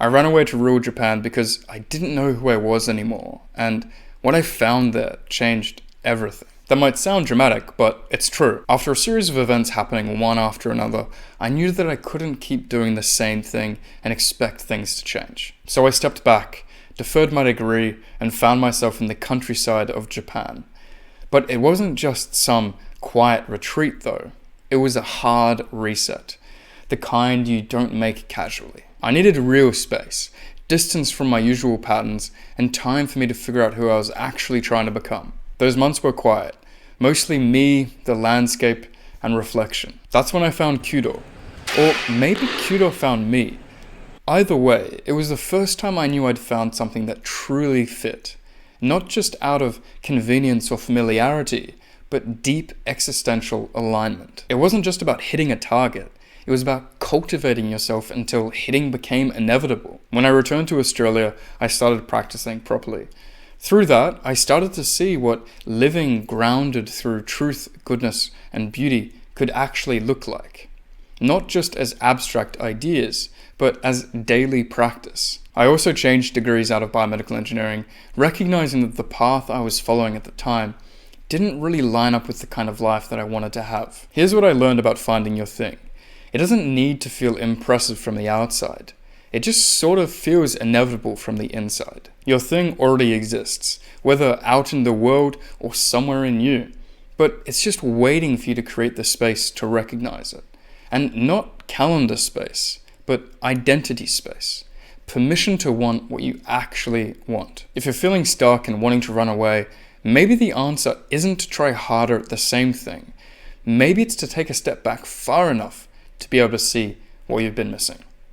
I ran away to rural Japan because I didn't know who I was anymore, and what I found there changed everything. That might sound dramatic, but it's true. After a series of events happening one after another, I knew that I couldn't keep doing the same thing and expect things to change. So I stepped back, deferred my degree, and found myself in the countryside of Japan. But it wasn't just some quiet retreat though. It was a hard reset, the kind you don't make casually. I needed real space, distance from my usual patterns, and time for me to figure out who I was actually trying to become. Those months were quiet, mostly me, the landscape, and reflection. That's when I found Kyudo. Or maybe Kyudo found me. Either way, it was the first time I knew I'd found something that truly fit. Not just out of convenience or familiarity, but deep existential alignment. It wasn't just about hitting a target. It was about cultivating yourself until hitting became inevitable. When I returned to Australia, I started practicing properly. Through that, I started to see what living grounded through truth, goodness, and beauty could actually look like. Not just as abstract ideas, but as daily practice. I also changed degrees out of biomedical engineering, recognizing that the path I was following at the time didn't really line up with the kind of life that I wanted to have. Here's what I learned about finding your thing. It doesn't need to feel impressive from the outside. It just sort of feels inevitable from the inside. Your thing already exists, whether out in the world or somewhere in you, but it's just waiting for you to create the space to recognize it. And not calendar space, but identity space. Permission to want what you actually want. If you're feeling stuck and wanting to run away, maybe the answer isn't to try harder at the same thing. Maybe it's to take a step back far enough to be able to see what you've been missing.